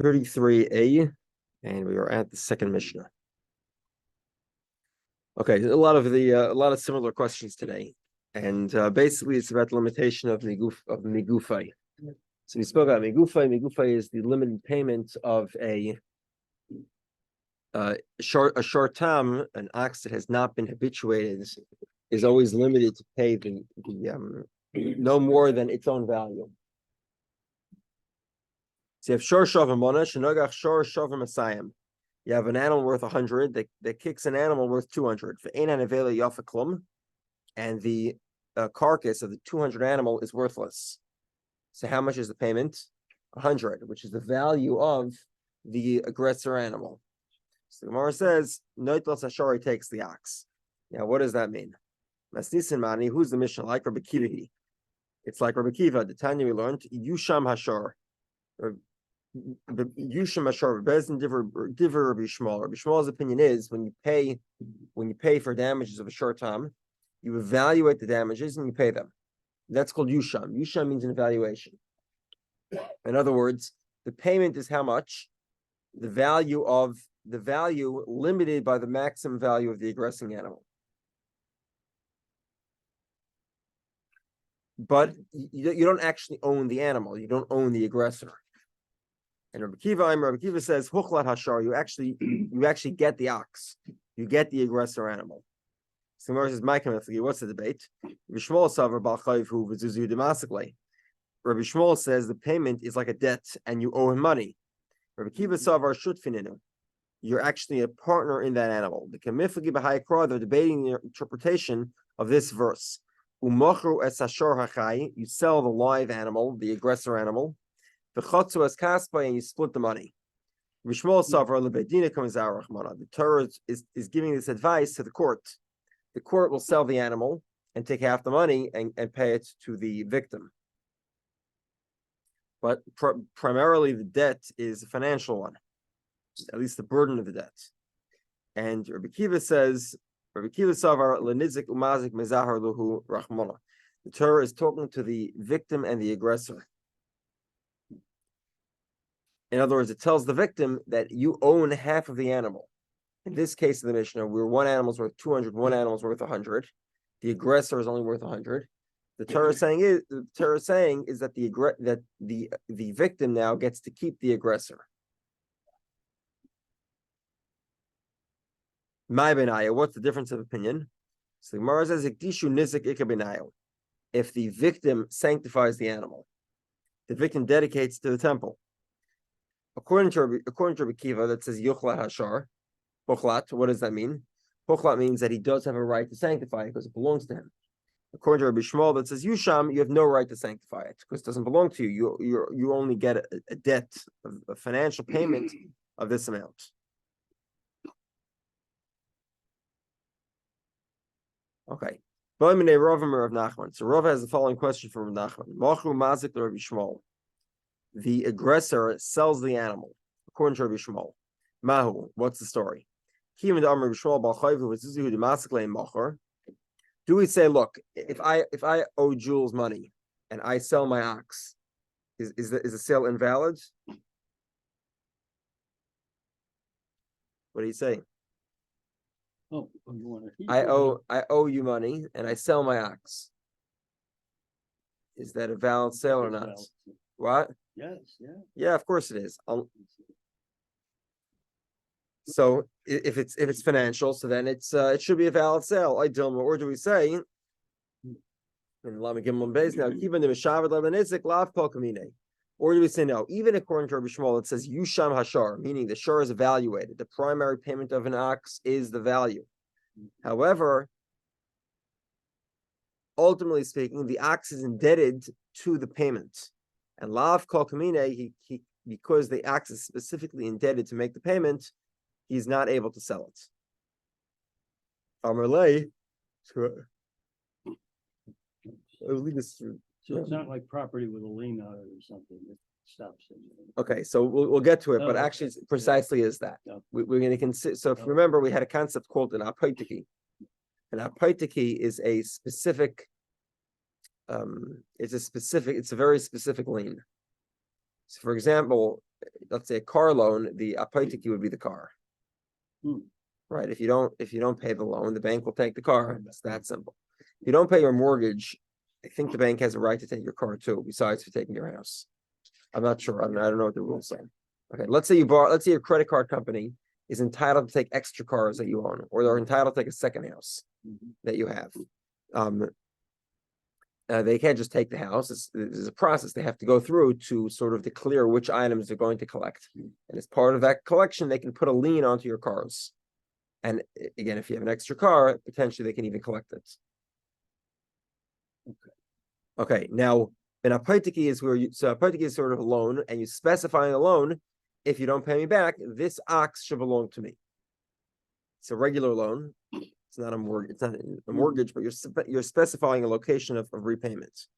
33a, and we are at the second Mishnah. Okay, a lot of similar questions today, and basically it's about the limitation of migufay. So we spoke about migufay. Migufay is the limited payment of a short time. An ox that has not been habituated is always limited to pay the no more than its own value. So you have shor shavim mona shenogach shor shavim asayim. You have an animal worth 100 that kicks an animal worth 200. For einan avela yafaklum, and the carcass of the 200 animal is worthless. So how much is the payment? 100, which is the value of the aggressor animal. So the Gemara says noitlas hashari takes the ox. Now what does that mean? Masnisin mani, who's the Mishnah like? Rabbi Kiva. It's like Rabbi Kiva. The Tanya we learned Yusham Hashar. Yusham Hashar. Bezin Diver Rabbi Shmuel. Rabbi Shmuel's opinion is when you pay for damages of a short time, you evaluate the damages and you pay them. That's called Yusham. Yusham means an evaluation. In other words, the payment is how much? The value limited by the maximum value of the aggressing animal. But you don't actually own the animal. You don't own the aggressor. And Rabbi Kiva says, "Huchlat hashar." You actually get the ox. You get the aggressor animal. So Gemara says, what's the debate? Rabbi Shmuel savar bal chayv hu v'zuzu demasikle. Rabbi Shmuel says the payment is like a debt and you owe him money. Rabbi Kiva savar shutfininu. You're actually a partner in that animal. The kamiflagi b'hayikra, they're debating the interpretation of this verse. Umochru es hashor hachai, you sell the live animal, the aggressor animal. V'chotzu es kaspa, and you split the money. Rishmol savar lebedina kamizar rachmana. The Torah is giving this advice to the court. The court will sell the animal and take half the money and pay it to the victim. But primarily the debt is a financial one, at least the burden of the debt. And Rabbi Kiva says, savar lenizik umazik mezahar luhu rachmana. The Torah is talking to the victim and the aggressor. In other words, it tells the victim that you own half of the animal. In this case of the Mishnah, where one animal's worth 200, one animal's worth 100. The aggressor is only worth 100. The Torah saying is that the victim now gets to keep the aggressor. My benayo, what's the difference of opinion? So the Gemara says, if the victim sanctifies the animal, the victim dedicates to the temple. According to Rabbi Kiva, that says Yuchla Hashar, Pochlat, what does that mean? Pochlat means that he does have a right to sanctify it because it belongs to him. According to Rabbi Shmuel, that says Yusham, you have no right to sanctify it because it doesn't belong to you. You only get a debt, a financial payment of this amount. Okay. So Rav has the following question from Rav Nachman. The aggressor sells the animal, according to Rabbi Shmuel. Mahu, what's the story? Do we say, look, if I owe Jules money and I sell my ox, is the sale invalid? What do you say? Oh, you want to? I owe you money and I sell my ox. Is that a valid sale or not? What? Yes, yeah. Yeah, of course it is. So if it's financial, so then it should be a valid sale. Or do we say in Lama Gimel Beis now even the Mishavid Lenizik Lav Kol Kamine? Or do we say no? Even according to Rabbi Shmuel, it says Yusham Hashar, meaning the shar is evaluated. The primary payment of an ox is the value. However, ultimately speaking, the ox is indebted to the payment. And Lav Kol Kamine, he because the ox is specifically indebted to make the payment, he's not able to sell it. Amarlei, So it's not like property with a lien on it or something that stops it. Okay, so we'll get to it, but actually, it's precisely is that we're going to consider. So if you remember, we had a concept called an apaitiki. An apaitiki is a specific. It's a very specific lien. So, for example, let's say a car loan, the apaitiki would be the car. Right? If you don't pay the loan, the bank will take the car. It's that simple. If you don't pay your mortgage, I think the bank has a right to take your car too, besides for taking your house. I'm not sure. I don't know what the rules say. Okay, let's say your credit card company is entitled to take extra cars that you own, or they're entitled to take a second house that you have. They can't just take the house. There's a process they have to go through to sort of declare which items they're going to collect. And as part of that collection, they can put a lien onto your cars. And again, if you have an extra car, potentially they can even collect it. Okay. Now, an apaitiki is apaitiki is sort of a loan, and you specify in a loan, if you don't pay me back, this ox should belong to me. It's a regular loan. It's not a mortgage. It's not a mortgage, but you're specifying a location of repayment.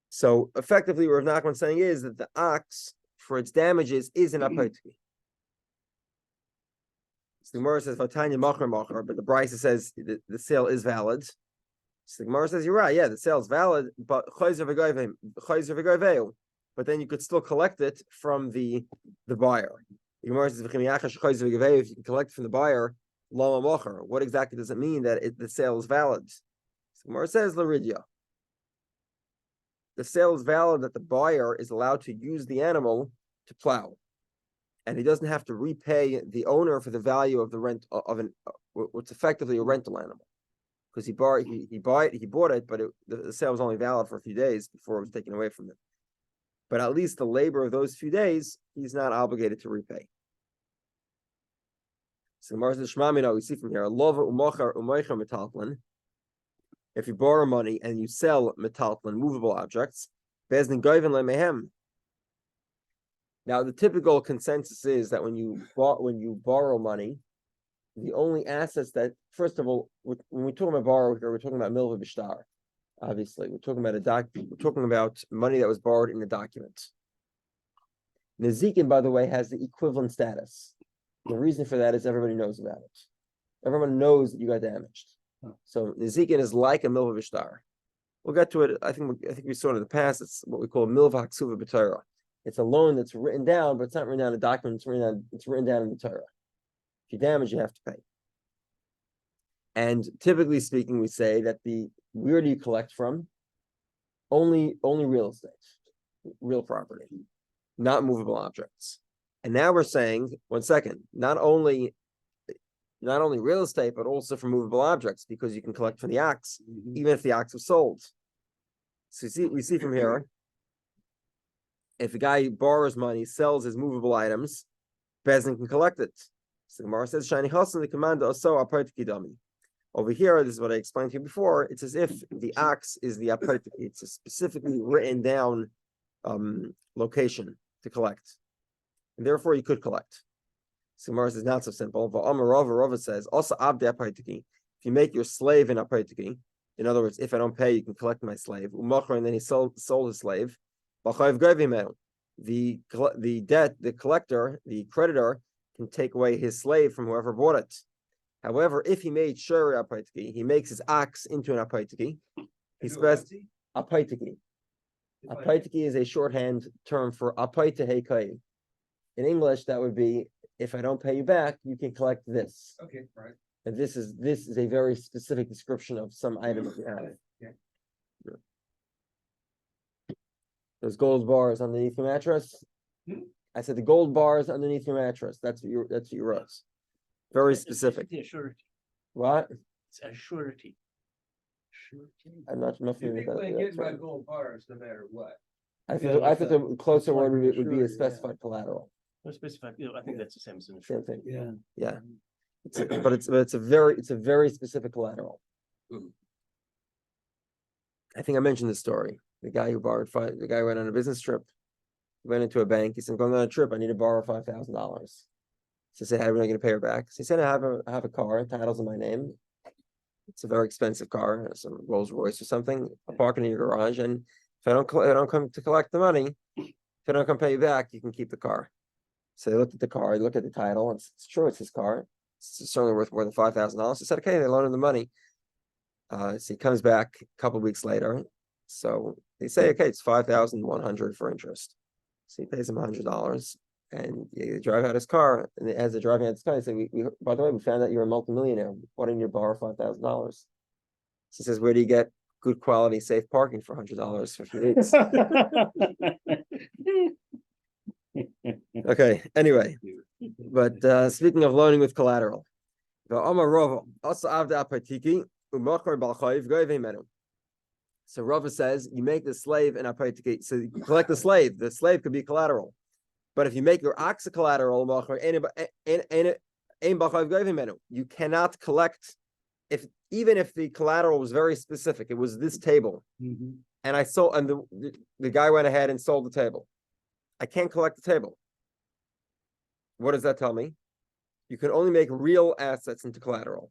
So effectively, what Rav Nachman's saying is that the ox, for its damages, is an apaitiki. So the Gemara says "Vatanya machar machar," but the Brisa says the sale is valid. So the Gemara says you're right. Yeah, the sale is valid, but chayzer v'goyveu. But then you could still collect it from the buyer. The Gemara says if you can collect from the buyer, lama machar. What exactly does it mean that the sale is valid? So the Gemara says l'ridya. The sale is valid that the buyer is allowed to use the animal to plow, and he doesn't have to repay the owner for the value of the rent of what's effectively a rental animal, because he bought it, but the sale was only valid for a few days before it was taken away from him. But at least the labor of those few days, he's not obligated to repay. So we see from here, if you borrow money and you sell metaltlin, movable objects, bezdin goyven lemehem. Now, the typical consensus is that when you borrow money, the only assets that, first of all, when we talk about borrow here, we're talking about milva b'shtar. Obviously, we're talking about money that was borrowed in a document. Nezikin, by the way, has the equivalent status. The reason for that is everybody knows about it. Everyone knows that you got damaged. So nezikin is like a milva b'shtar. We'll get to it. I think we saw it in the past. It's what we call milva haksuva b'torah. It's a loan that's written down, but it's not written down in a document. It's written down in the Torah. If you damage, you have to pay. And typically speaking, we say that where do you collect from? Only real estate, real property, not movable objects. And now we're saying, one second, not only real estate, but also from movable objects, because you can collect from the ox, even if the ox was sold. So we see from here, if a guy borrows money, sells his movable items, Bezdin can collect it. So the Gemara says, "Shani Hasan the commander also apaitiki dami." Over here, this is what I explained to you before. It's as if the ox is the apaitiki. It's a specifically written down location to collect, and therefore you could collect. So the Gemara says, not so simple. Rava says, also abde apaitiki. If you make your slave an apaitiki, in other words, if I don't pay, you can collect my slave. And then he sold his slave. The collector, the creditor, can take away his slave from whoever bought it. However, if he made shuri apaitiki, he makes his ox into an apaitiki. He spends apaitiki. Apaitiki is a shorthand term for apaita heikai. In English, that would be, if I don't pay you back, you can collect this. Okay, right. And this is a very specific description of some item that you have. Yeah. Those gold bars underneath your mattress. I said the gold bars underneath your mattress. That's what you wrote. Very specific. It's a surety. What? It's a surety. I'm not familiar with People ain't getting my that. gold bars no matter what. I think the closer word would be a specified collateral. No specified. I think that's the same as an Same insurance. thing. Yeah. But it's a very specific collateral. I think I mentioned this story. The guy who went on a business trip, went into a bank. He said, "I'm going on a trip. I need to borrow $5,000." So he said, "How are we going to pay her back?" So he said, "I have a car. Title's in my name. It's a very expensive car, some Rolls Royce or something. I'll park it in your garage, and if I don't come to collect the money, if I don't come pay you back, you can keep the car." So they looked at the car, they looked at the title, and it's true, it's his car. It's certainly worth more than $5,000. He said, "Okay," they loaned him the money. So he comes back a couple of weeks later. So they say, "Okay, it's $5,100 for interest." So he pays him $100. and you drive out his car, and as they're driving out his car, they say, by the way, we found out you're a multimillionaire. Why didn't you borrow $5,000? He says, where do you get good quality, safe parking for $100 for a few weeks? Okay, anyway, but speaking of loaning with collateral, so Rava says you make the slave an apaytiki, so you collect the slave could be collateral. But if you make your ox a collateral, you cannot collect even if the collateral was very specific. It was this table, and I sold, and the guy went ahead and sold the table. I can't collect the table. What does that tell me? You can only make real assets into collateral.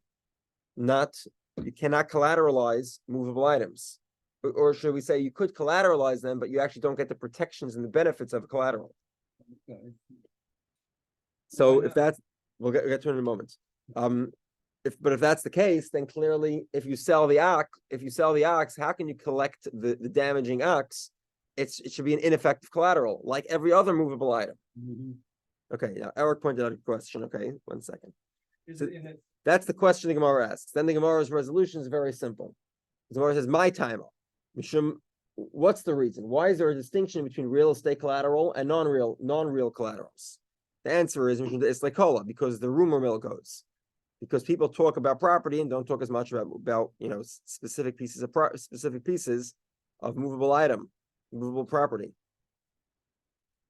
You cannot collateralize movable items. Or should we say you could collateralize them, but you actually don't get the protections and the benefits of collateral. Okay. So if that's, we'll get to it in a moment. If that's the case, then clearly if you sell the ox, how can you collect the damaging ox? It should be an ineffective collateral, like every other movable item. Okay, now Eric pointed out a question. Okay, 1 second. That's the question the Gemara asks. Then the Gemara's resolution is very simple. The Gemara says, "My time. What's the reason? Why is there a distinction between real estate collateral and non-real collaterals?" The answer is it's like cola, because the rumor mill goes. Because people talk about property and don't talk as much about specific pieces of movable property.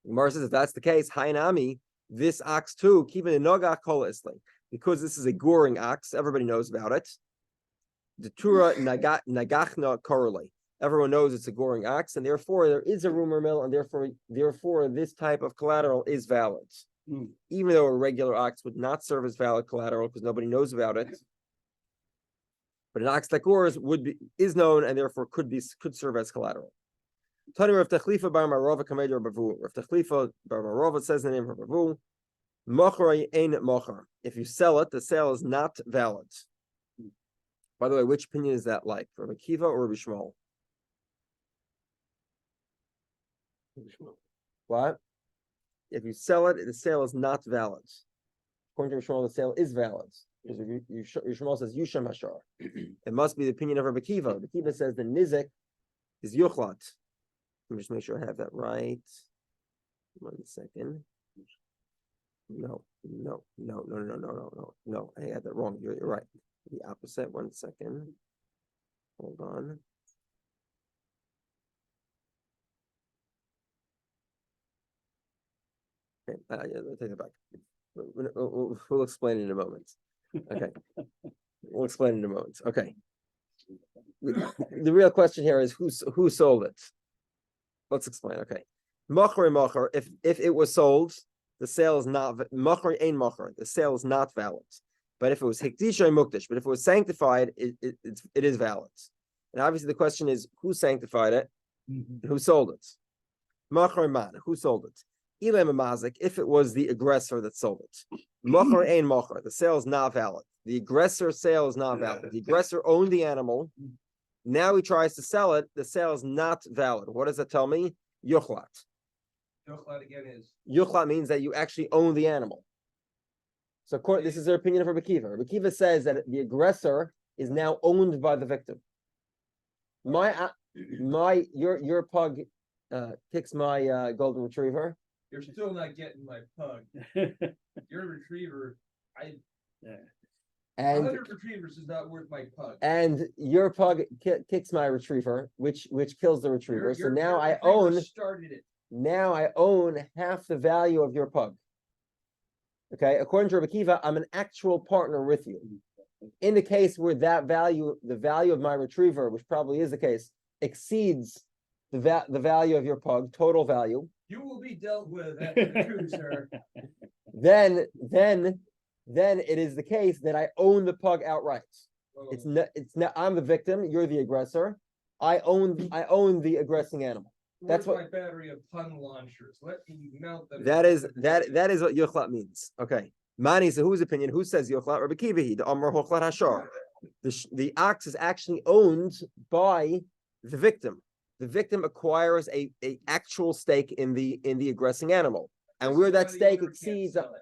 The Gemara says if that's the case, Hainami, this ox too, keeping a nogach kolisli, because this is a goring ox, everybody knows about it. The Tura nagachna korole. Everyone knows it's a goring ox, and therefore there is a rumor mill, and therefore this type of collateral is valid. Even though a regular ox would not serve as valid collateral because nobody knows about it. But an ox like yours is known and therefore could serve as collateral. Tani Rav Techlifa bar Marova Kamma Rav Techlifa bar Marova says the name of Rav Mocher ein mocher. If you sell it, the sale is not valid. By the way, which opinion is that like? Rabbi Akiva or Rabbi Shmuel? What? If you sell it, the sale is not valid. According to Rabbi Shmuel, the sale is valid. Because Rabbi Shmuel says Yushem Hashar. It must be the opinion of Rabbi Akiva. Rabbi Akiva says the Nizek is Yuchlat. Let me just make sure I have that right. 1 second. No. I had that wrong. You're right. The opposite. 1 second. Hold on. Okay, I'll take it back. We'll explain in a moment. Okay. We'll explain in a moment. Okay. The real question here is who sold it? Let's explain. Okay. Mocher, if it was sold, the sale is not mocher ein mocher. The sale is not valid. But if it was hikdisha mukdish, but if it was sanctified, it is valid. And obviously the question is who sanctified it, who sold it? Mocher man, who sold it? Ilem mazik, if it was the aggressor that sold it. Mocher ein mocher. The sale is not valid. The aggressor sale is not valid. The aggressor owned the animal. Now he tries to sell it. The sale is not valid. What does that tell me? Yuchlat. Yuchlat again is? Yuchlat means that you actually own the animal. So this is their opinion of Rabbi Akiva. Rabbi Akiva says that the aggressor is now owned by the victim. Your pug kicks my golden retriever. You're still not getting my pug. Your retriever, and 100 retrievers is not worth my pug. And your pug kicks my retriever, which kills the retriever. So now I started it. Now I own half the value of your pug. Okay, according to Rabbi Akiva, I'm an actual partner with you. In the case where the value of my retriever, which probably is the case, exceeds the value of your pug, total value. You will be dealt with after the coup, sir. Then it is the case that I own the pug outright. Oh. It's not. I'm the victim. You're the aggressor. I own the aggressing animal. That's what my battery of pun launchers. Let me melt them. That is what Yuchlat means. Okay. Mani, so whose opinion? Who says Yuchlat? Rabbi Akiva, the Amr Hochlat Hashar. The ox is actually owned by the victim. The victim acquires a actual stake in the aggressing animal. and This where is that why the stake owner can't exceeds sell it.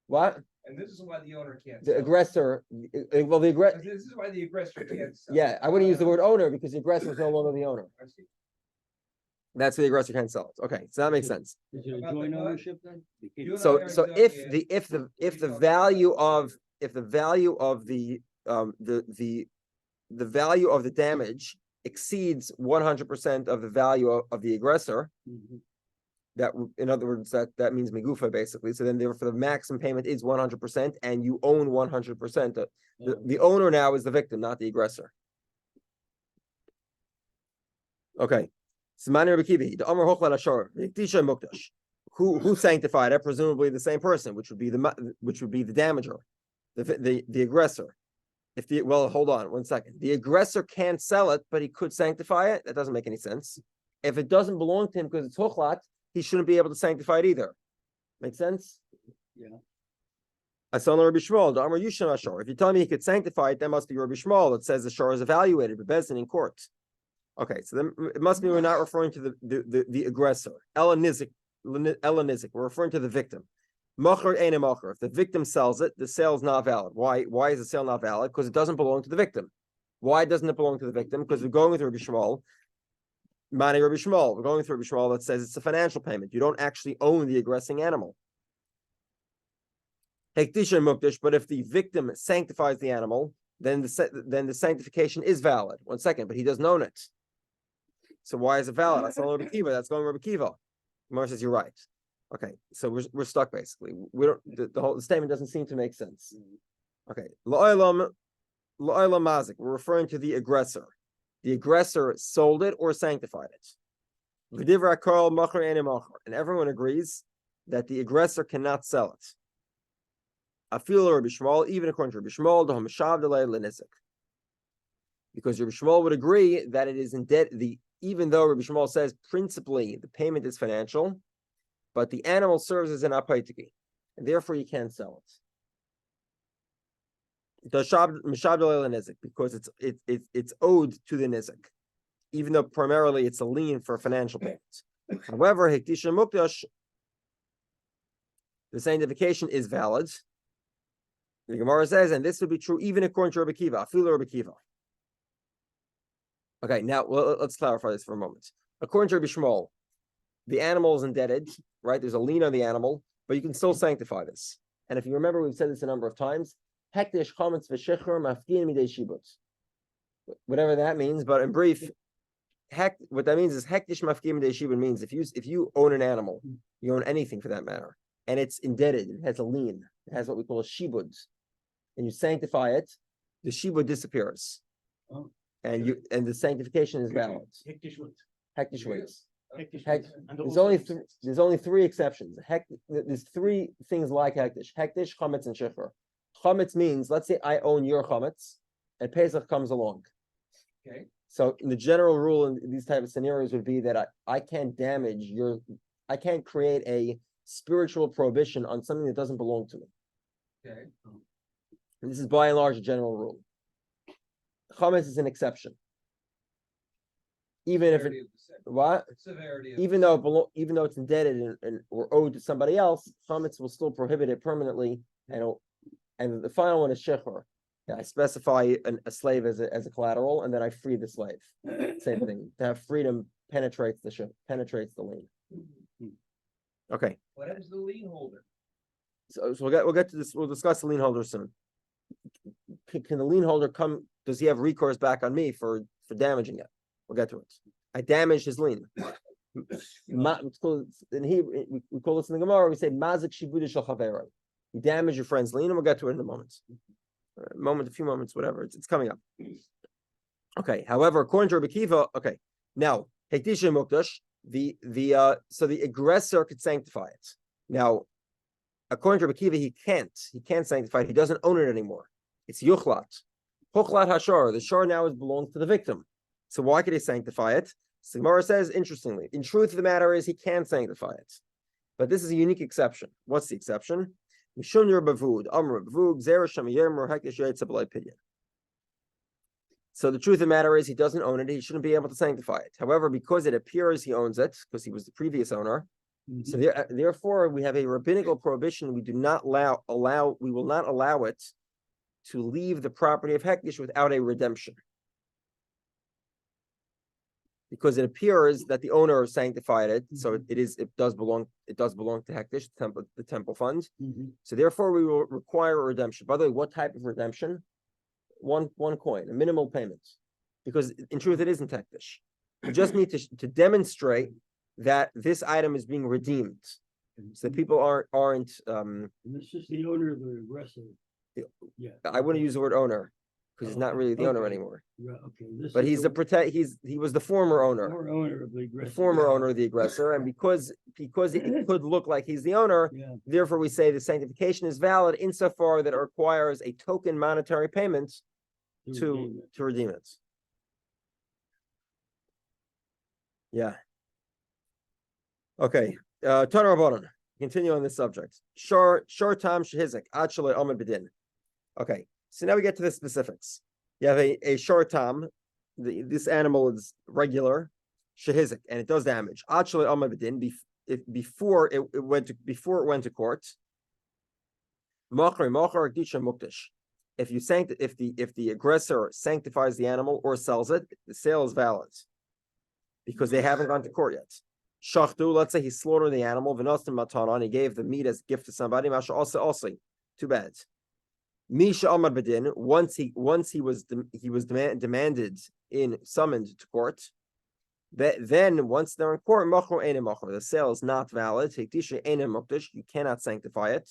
what And this is why the owner can't the sell it. aggressor. Well, the aggressor. This is why the aggressor can't sell. Yeah, I wouldn't use the word owner because the aggressor is no longer the owner. I see. That's the aggressor can't sell it. Okay, so that makes sense. Is it a About the joint what? ownership then? They can't- You and I So are so exactly if it. the if the What if are the you talking value about? of if the value of the the value of the damage exceeds 100% of the value of the aggressor, Mhm. in other words, that means migufa basically. So then therefore the maximum payment is 100% and you own 100%. The owner now is the victim, not the aggressor. Okay. Who sanctified it? Presumably the same person, which would be the damager, the aggressor. Hold on 1 second. The aggressor can't sell it, but he could sanctify it. That doesn't make any sense. If it doesn't belong to him because it's huchlat, he shouldn't be able to sanctify it either. Make sense? Yeah. Rabbi Shmuel, Amar Yusham Ashar. If you tell me he could sanctify it, that must be Rabbi Shmuel that says the shar is evaluated, but Bezdin in court. Okay, so then it must be we're not referring to the aggressor. Elenizik, we're referring to the victim. Mocher ain't a mocher. If the victim sells it, the sale is not valid. Why is the sale not valid? Because it doesn't belong to the victim. Why doesn't it belong to the victim? Because we're going with Rabbi Shmuel. Mani Rabbi Shmuel. We're going with Rabbi Shmuel that says it's a financial payment. You don't actually own the aggressing animal. Hektisha mukdish, but if the victim sanctifies the animal, then the sanctification is valid. 1 second, but he doesn't own it. So why is it valid? That's not Rabbi Kiva. That's going Rabbi Kiva. Gemara says you're right. Okay, so we're stuck basically. We don't. The whole statement doesn't seem to make sense. Okay, la'olam mazik. We're referring to the aggressor. The aggressor sold it or sanctified it. V'divra kol macher ene macher, and everyone agrees that the aggressor cannot sell it. Afil Rabbi Shmuel, even according to Rabbi Shmuel, the Mishav delay l'nizik. Because Rabbi Shmuel would agree that it is in debt. Even though Rabbi Shmuel says principally the payment is financial, but the animal serves as an apaitiki, and therefore you can't sell it. Because it's owed to the nizik, even though primarily it's a lien for financial payments. However, hektisha mukdash, the sanctification is valid. The Gemara says, and this would be true even according to Rabbi Kiva, afilu Rabbi Kiva. Okay, now let's clarify this for a moment. According to Rabbi Shmuel, the animal is indebted, right? There's a lien on the animal, but you can still sanctify this. And if you remember, we've said this a number of times. Hektish chametz v'shechur mafkin midei shibut. Whatever that means, but in brief, what that means is hektish mafkin midei shibut means if you own an animal, you own anything for that matter, and it's indebted, it has a lien, it has what we call a shibud, and you sanctify it, the shibud disappears. Oh. And the sanctification is valid. Hektish weights. There's only three exceptions. There's three things like hektish: chametz, and shecher. Chametz means, let's say I own your chametz, and Pesach comes along. Okay. So the general rule in these type of scenarios would be that I can't damage I can't create a spiritual prohibition on something that doesn't belong to me. Okay. And this is by and large a general rule. Chametz is an exception. Even if it what? Severity. Even though it's indebted or owed to somebody else, chametz will still prohibit it permanently. And the final one is shecher. I specify a slave as a collateral, and then I free the slave. Same thing. To have freedom penetrates the lien. Okay. What happens to the lien holder? So we'll get to this. We'll discuss the lien holder soon. Can the lien holder come? Does he have recourse back on me for damaging it? We'll get to it. I damaged his lien. We call this in the Gemara. We say mazik shibuda shel chaveroi. You damage your friend's lien, and we'll get to it in a moment. A few moments, whatever. It's coming up. Okay. However, according to Rabbi Kiva, okay. Now, hektisha mukdash, so the aggressor could sanctify it. Now, according to Rabbi Kiva, he can't sanctify it. He doesn't own it anymore. It's yuchlat. Huchlat hashar. The shar now belongs to the victim. So why could he sanctify it? So Gemara says, interestingly, in truth of the matter is he can sanctify it. But this is a unique exception. What's the exception? So the truth of the matter is he doesn't own it. He shouldn't be able to sanctify it. However, because it appears he owns it, because he was the previous owner, So therefore, we have a rabbinical prohibition. We do not we will not allow it to leave the property of hektish without a redemption, because it appears that the owner sanctified it, so it does belong to hektish, the temple fund. So therefore, we will require a redemption. By the way, what type of redemption? One coin, a minimal payment, because in truth, it isn't hektish. We just need to demonstrate that this item is being redeemed, so that people aren't. And this is the owner of the aggressor. Yeah. I wouldn't use the word owner because he's not really the owner anymore. Right, okay. But he's he was the former owner. Former owner of the The aggressor. former owner of the aggressor, and because it could look like he's the owner, Yeah. therefore we say the sanctification is valid insofar that it requires a token monetary payment to redeem it. Yeah. Okay. Taner Rabbanan. Continue on this subject. Shor tam shehizik ad shalei omed b'din. Okay. So now we get to the specifics. You have a shor tam. This animal is regular shehizik, and it does damage. Ad shalei omed b'din. Before it went to court. Machar gdusha mukdash. If the aggressor sanctifies the animal or sells it, the sale is valid because they haven't gone to court yet. Shachtu, let's say he slaughtered the animal, v'nostim matana, and he gave the meat as a gift to somebody. Masha also, too bad. Misha amar bedin. Once he was demanded summoned to court. Then once they're in court, the sale is not valid. You cannot sanctify it.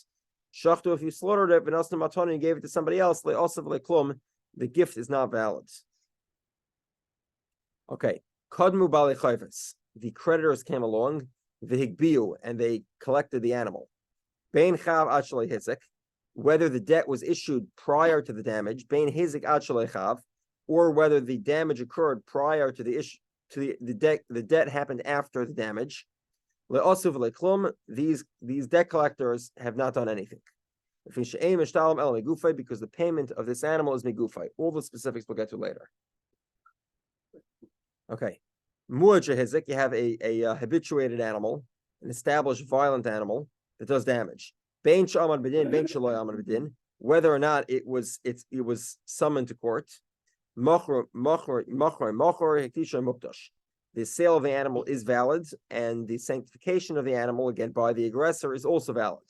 Shachtu, if you slaughtered it, v'nostim matana, and you gave it to somebody else, the gift is not valid. Okay. Kadmu bali chayvus. The creditors came along, v'higbiu, and they collected the animal. Bein chav ad shalei hizik, whether the debt was issued prior to the damage, bein hizik ad shalei chav, or whether the damage occurred prior to the issue, the debt happened after the damage. Le'osuv le'klum, these debt collectors have not done anything. Because the payment of this animal is megufay. All the specifics we'll get to later. Okay. Mu'ajahizik, you have a habituated animal, an established violent animal that does damage. Bein sh'amad b'din, bein sh'lo amad b'din, whether or not it was summoned to court. Machor hektisha mukdash. The sale of the animal is valid, and the sanctification of the animal, again by the aggressor, is also valid.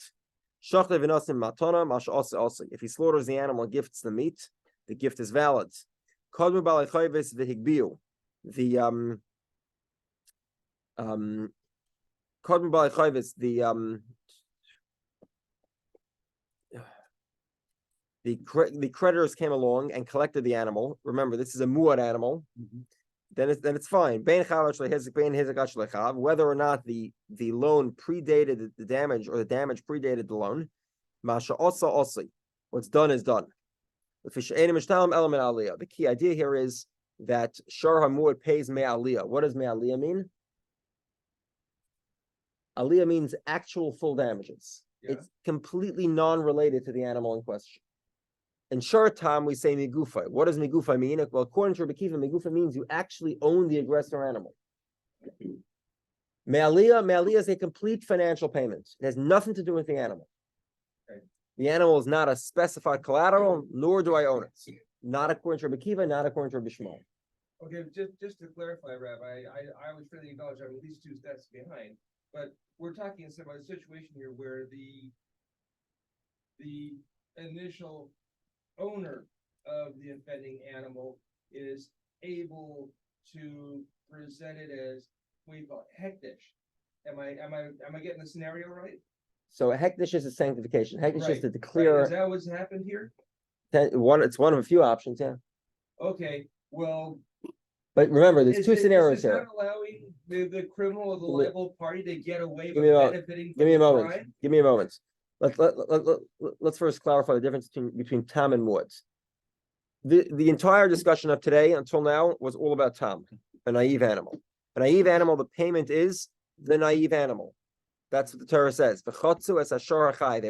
Shachta v'nosim matana mash also. If he slaughters the animal and gifts the meat, the gift is valid. Kadmu b'alei chayvus v'higbiu. The creditors came along and collected the animal. Remember, this is a muad animal. Then it's fine. Whether or not the loan predated the damage or the damage predated the loan, what's done is done. The key idea here is that Shar HaMuad pays me'aliyah. What does me'aliyah mean? Aliyah means actual full damages. Yeah. It's completely non-related to the animal in question. In Shar Tam, we say migufay. What does migufay mean? Well, according to Rabbi Kiva, migufay means you actually own the aggressor animal. Me'aliyah is a complete financial payment. It has nothing to do with the animal. Okay. The animal is not a specified collateral, nor do I own it. Not according to Rabbi Kiva, not according to Rabbi Shmuel. Okay, just to clarify, Rabbi, I was trying to acknowledge I'm at least 2 steps behind, but we're talking about a situation here where the initial owner of the offending animal is able to present it as what you call hektish. Am I getting the scenario right? So a hektish is a sanctification. Hektish is to declare. declare. Is that what's happened here? It's one of a few options, yeah. Okay, well. But remember, there's two scenarios here. Not allowing the criminal or the liable party to get away with benefiting. Give me a moment. Let's first clarify the difference between tam and muad. The entire discussion of today until now was all about tam, a naive animal. A naive animal, the payment is the naive animal. That's what the Torah says. They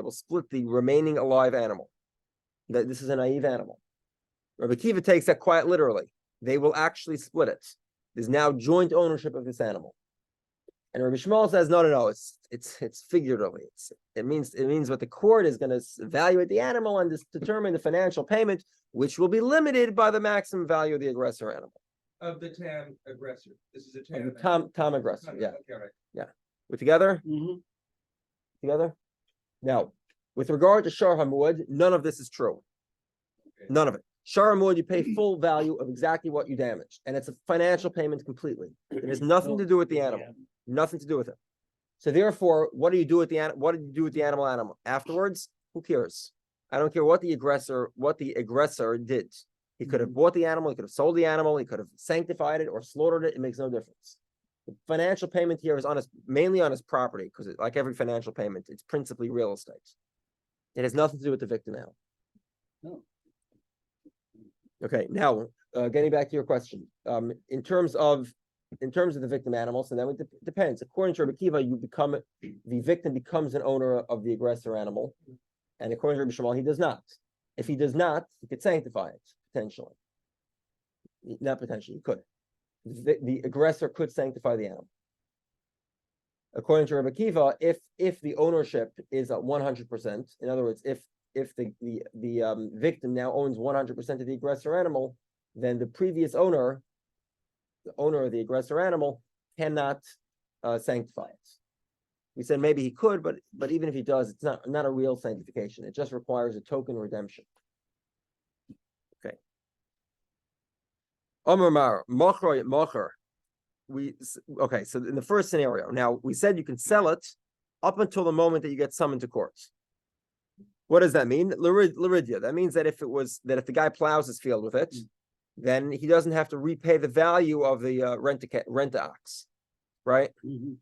will split the remaining alive animal. That this is a naive animal. Rabbi Kiva takes that quite literally. They will actually split it. There's now joint ownership of this animal. And Rabbi Shmuel says, no, it's figuratively. It means what the court is going to evaluate the animal and determine the financial payment, which will be limited by the maximum value of the aggressor animal. Of the tam aggressor. This is a Of tam. the tam aggressor, Okay, yeah. right. We're together? Mhm. Together? Now, with regard to Shar Hamud, none of this is true. Okay. None of it. Shar Hamud, you pay full value of exactly what you damaged, and it's a financial payment completely. It has nothing to do with the animal. Nothing to do with it. So therefore, what do you do with the animal? What did you do with the animal afterwards? Who cares? I don't care what the aggressor did. He could have bought the animal, he could have sold the animal, he could have sanctified it or slaughtered it. It makes no difference. The financial payment here is mainly on his property, because like every financial payment, it's principally real estate. It has nothing to do with the victim animal. No. Okay, now getting back to your question, in terms of the victim animal, so then it depends. According to Rabbi Kiva, the victim becomes an owner of the aggressor animal, and according to Rabbi Shmuel, he does not. If he does not, he could sanctify it potentially. Not potentially, he could. The aggressor could sanctify the animal. According to Rabbi Kiva, if the ownership is at 100%, in other words, if the victim now owns 100% of the aggressor animal, then the previous owner, the owner of the aggressor animal, cannot sanctify it. We said maybe he could, but even if he does, it's not a real sanctification. It just requires a token redemption. Okay. Amar Mar, Mocher, Mocher. Okay, so in the first scenario, now we said you can sell it up until the moment that you get summoned to court. What does that mean? Liridia. That means that if the guy plows his field with it, then he doesn't have to repay the value of the rent ox, right? Mhm.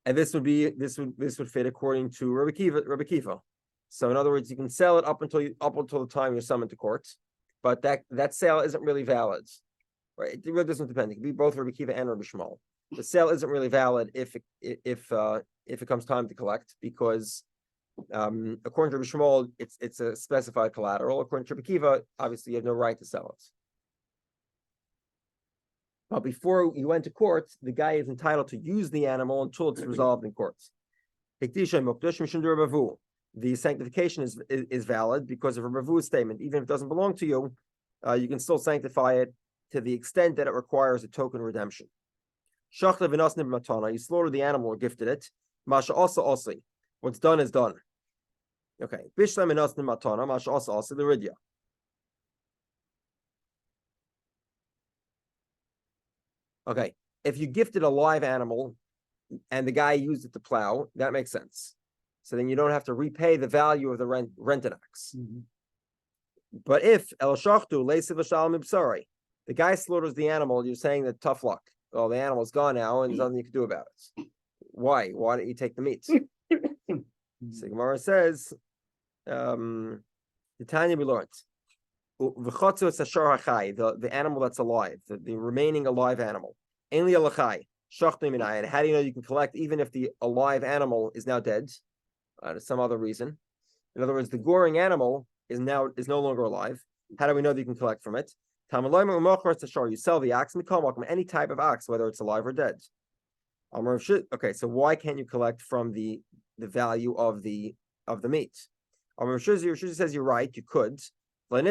And this would fit according to Rabbi Kiva. So in other words, you can sell it up until the time you're summoned to court, but that sale isn't really valid, right? It really doesn't depend. It can be both Rabbi Kiva and Rabbi Shmuel. The sale isn't really valid if it comes time to collect, because according to Rabbi Shmuel, it's a specified collateral. According to Rabbi Kiva, obviously you have no right to sell it. But before you went to court, the guy is entitled to use the animal until it's resolved in court. The sanctification is valid because of Rabbi Vu's statement. Even if it doesn't belong to you, you can still sanctify it to the extent that it requires a token redemption. You slaughtered the animal or gifted it. Masha also osli. What's done is done. Okay. Bishlam inasnim matana. Masha also osli l'ridya. Okay. If you gifted a live animal and the guy used it to plow, that makes sense. So then you don't have to repay the value of the rented ox. Mhm. But if el shachtu leisiv l'shalom ibsari, the guy slaughters the animal, you're saying that tough luck. Well, the animal's gone now, and there's nothing you can do about it. Why? Why don't you take the meat? So Gemara says, the Tanya we learned, the animal that's alive, the remaining alive animal. And how do you know you can collect even if the alive animal is now dead? Some other reason. In other words, the goring animal is no longer alive. How do we know that you can collect from it? You sell the ox, any type of ox, whether it's alive or dead. Okay, so why can't you collect from the value of the meat? Rashi says you're right, you could. What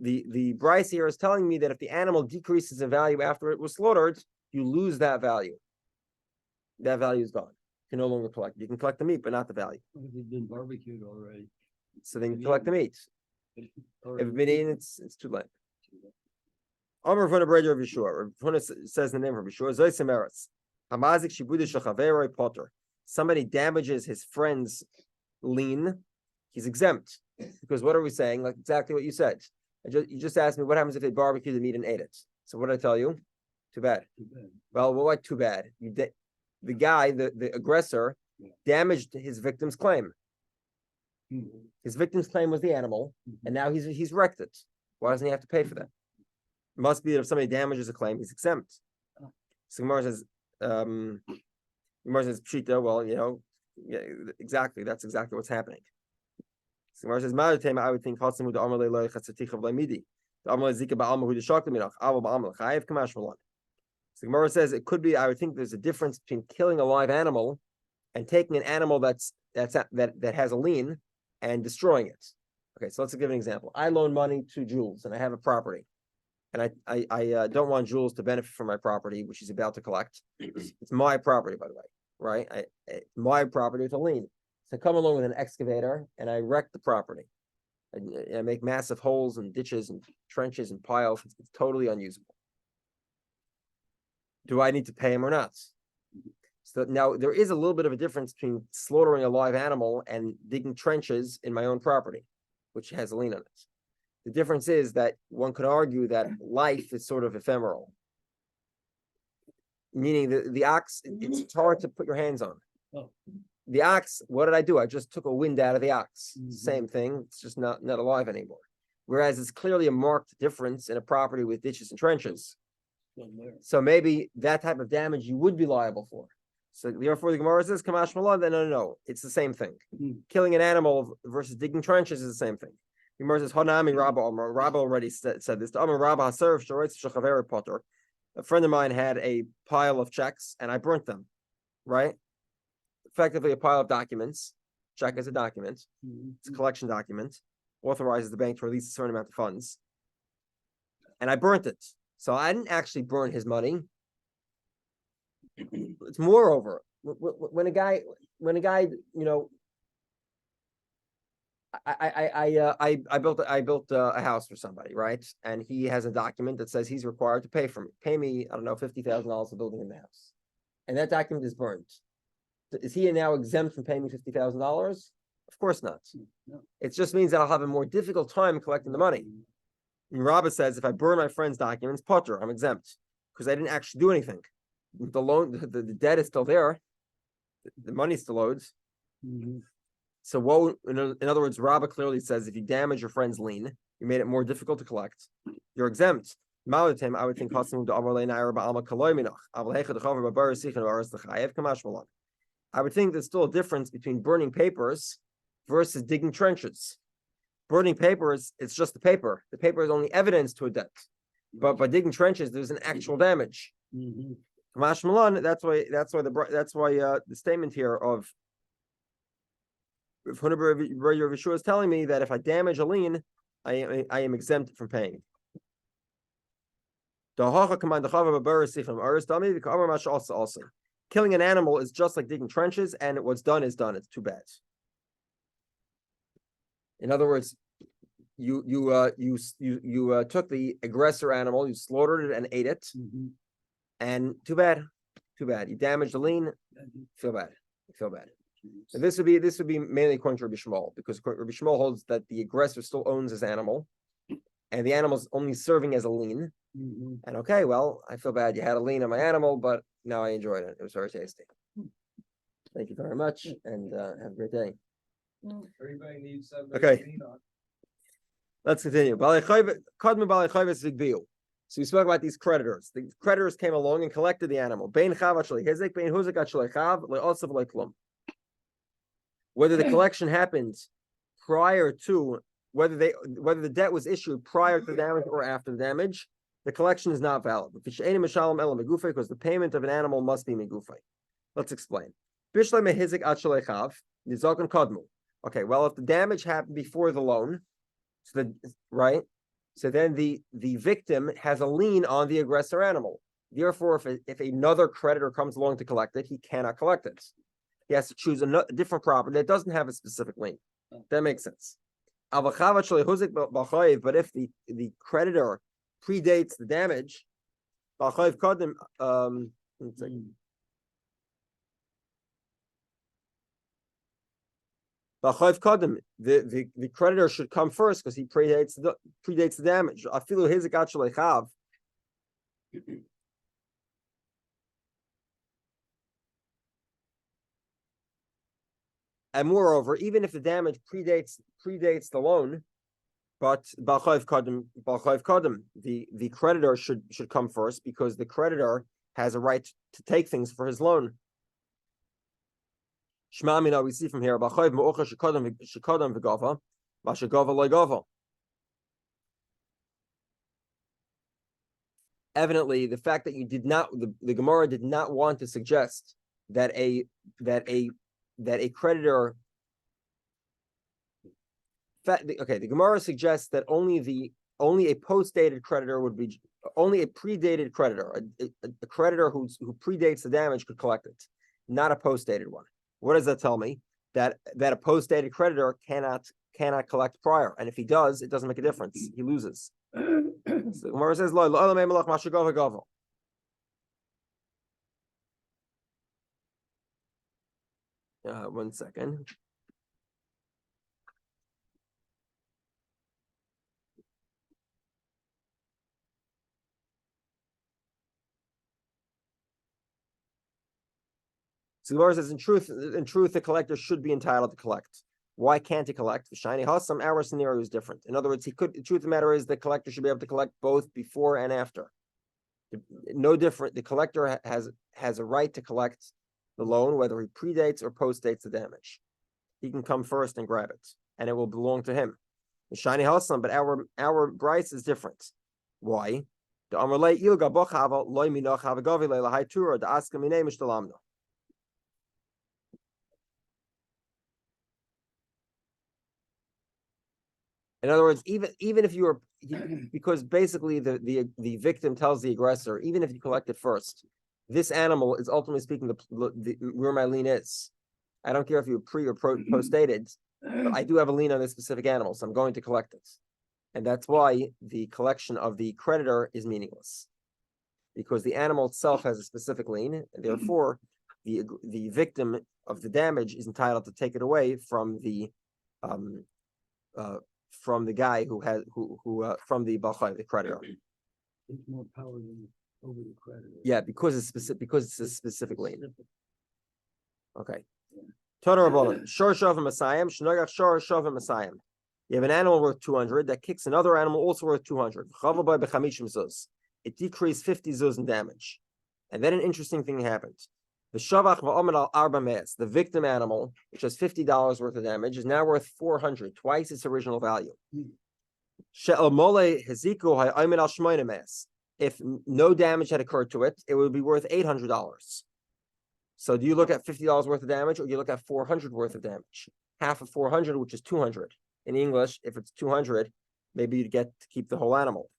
the Bryce here is telling me that if the animal decreases in value after it was slaughtered, you lose that value. That value is gone. You can no longer collect. You can collect the meat, but not the value. If it's been barbecued already. So then you collect the meat. If it's been eaten, it's too late. Amar Ravuna Breder of Yeshua. Ravuna says the name of Yeshua. Zoysemeretz. Hamazik shibudish chaveroi potter. Somebody damages his friend's lien, he's exempt. Because what are we saying? Like exactly what you said. You just asked me what happens if they barbecue the meat and ate it. So what did I tell you? Too bad. Too bad. Well, what too bad? The guy, the aggressor, damaged his victim's claim. His victim's claim was the animal, and now he's wrecked it. Why doesn't he have to pay for that? It must be that if somebody damages a claim, he's exempt. So Gemara says, Pshita, well, yeah, exactly. That's exactly what's happening. So Gemara says, I would think So Gemara says it could be. I would think there's a difference between killing a live animal and taking an animal that has a lien and destroying it. Okay, so let's give an example. I loan money to Jules, and I have a property, and I don't want Jules to benefit from my property, which he's about to collect. It's my property, by the way, right? My property with a lien. So I come along with an excavator and I wreck the property. I make massive holes and ditches and trenches and piles. It's totally unusable. Do I need to pay him or not? So now there is a little bit of a difference between slaughtering a live animal and digging trenches in my own property, which has a lien on it. The difference is that one could argue that life is sort of ephemeral, meaning the ox, it's hard to put your hands on. Oh. The ox, what did I do? I just took a wind out of the ox. Same thing. It's just not alive anymore. Whereas it's clearly a marked difference in a property with ditches and trenches. So maybe that type of damage you would be liable for. So therefore the Gemara says, Kamash Malad, then no, it's the same thing. Killing an animal versus digging trenches is the same thing. The Gemara says, Hanami Rabba Omer. Rabba already said this. Rabba Haserv Shoretz Shechaver Potter. A friend of mine had a pile of checks and I burnt them, right? Effectively a pile of documents. Check is a document. It's a collection document. Authorizes the bank to release a certain amount of funds. And I burnt it. So I didn't actually burn his money. It's moreover, when a guy, you know, I built a house for somebody, right? And he has a document that says he's required to pay me, I don't know, $50,000 for building him the house. And that document is burnt. Is he now exempt from paying me $50,000? Of course not. No. It just means that I'll have a more difficult time collecting the money. And Rabba says, if I burn my friend's documents, potter, I'm exempt because I didn't actually do anything. The loan, the debt is still there. The money still owed. So what? In other words, Rabba clearly says, if you damage your friend's lien, you made it more difficult to collect, you're exempt. I would think I would think there's still a difference between burning papers versus digging trenches. Burning papers, it's just the paper. The paper is only evidence to a debt. But by digging trenches, there's an actual damage. Kamash Malan, that's why the statement here of Rav Yehudah is telling me that if I damage a lien, I am exempt from paying. Killing an animal is just like digging trenches, and what's done is done. It's too bad. In other words, you took the aggressor animal, you slaughtered it and ate it, and too bad. You damaged the lien. Feel bad. So this would be mainly according to Rabbi Shmuel, because Rabbi Shmuel holds that the aggressor still owns his animal, and the animal's only serving as a lien. And okay, well, I feel bad. You had a lien on my animal, but no, I enjoyed it. It was very tasty. Thank you very much, and have a great day. Everybody needs something. Okay. Let's continue. So we spoke about these creditors. The creditors came along and collected the animal. Whether the collection happened prior to, whether the debt was issued prior to the damage or after the damage, the collection is not valid. Because the payment of an animal must be megufay. Let's explain. Okay, well, if the damage happened before the loan, so then the victim has a lien on the aggressor animal. Therefore, if another creditor comes along to collect it, he cannot collect it. He has to choose a different property that doesn't have a specific lien. That makes sense. But if the creditor predates the damage, the creditor should come first because he predates the damage. And moreover, even if the damage predates the loan, but the creditor should come first because the creditor has a right to take things for his loan. We see from here, evidently the fact that you did not, the Gemara did not want to suggest that a creditor. Okay, the Gemara suggests that only a post-dated creditor would be, only a predated creditor, a creditor who predates the damage could collect it, not a post-dated one. What does that tell me? That a post-dated creditor cannot collect prior, and if he does, it doesn't make a difference. He loses. So the Gemara says, one second. So the Gemara says, in truth, the collector should be entitled to collect. Why can't he collect? The shiny Hassam, our scenario is different. In other words, the truth of the matter is the collector should be able to collect both before and after. No different. The collector has a right to collect the loan, whether he predates or postdates the damage. He can come first and grab it, and it will belong to him. The shiny Hassam, but our Bryce is different. Why? The Amalei Ilga Bochava Loy Minoch Havagavi Leila Haitura the Askamine Mishtalamno. In other words, even if you were, because basically the victim tells the aggressor, even if you collect it first, this animal is ultimately speaking where my lien is. I don't care if you were pre or post dated, but I do have a lien on this specific animal, so I'm going to collect it, and that's why the collection of the creditor is meaningless, because the animal itself has a specific lien, and therefore the victim of the damage is entitled to take it away from the guy from the Balchai, the creditor. It's more power than over the creditor. Yeah, because it's a specific lien. Okay. Total Rabbanan. Shor Shavim Masayim, Shnogach Shor Shavim Masayim. You have an animal worth 200 that kicks another animal also worth 200. It decreased 50 zuz in damage. And then an interesting thing happened. The Shavach Va'omen al Arba Me'es, the victim animal, which has $50 worth of damage, is now worth 400, twice its original value. She'el Mole Heziku Ha'omen al Shmoyne Me'es. If no damage had occurred to it, it would be worth $800. So do you look at $50 worth of damage, or do you look at 400 worth of damage? Half of 400, which is 200. In English, if it's 200, maybe you'd get to keep the whole animal,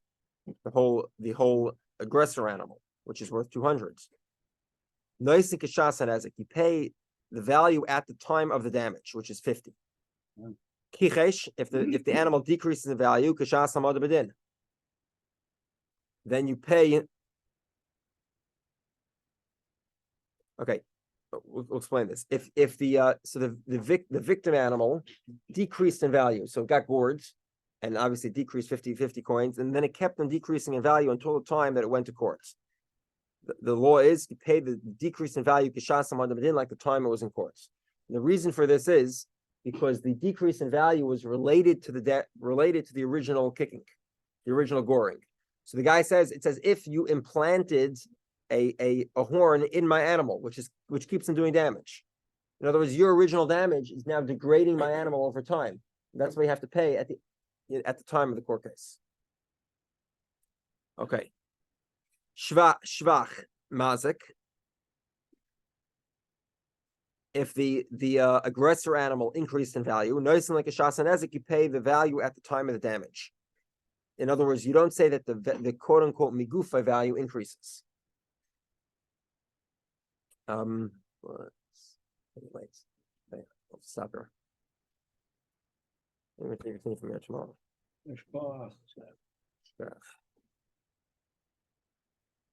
the whole aggressor animal, which is worth 200. You pay the value at the time of the damage, which is 50. Kichesh, if the animal decreases in value, then you pay. Okay, we'll explain this. If the victim animal decreased in value, so it got gored, and obviously decreased 50 coins, and then it kept on decreasing in value until the time that it went to court. The law is to pay the decrease in value like the time it was in court. And the reason for this is because the decrease in value was related to the original kicking, the original goring. So the guy says it's as if you implanted a horn in my animal, which keeps on doing damage. In other words, your original damage is now degrading my animal over time. That's what you have to pay at the time of the court case. Okay. Shvach mazik. If the aggressor animal increased in value, noticing like a shasanezik, you pay the value at the time of the damage. In other words, you don't say that the quote unquote migufa value increases. Wait, I'll stop here. I'm going to take a thing from here tomorrow.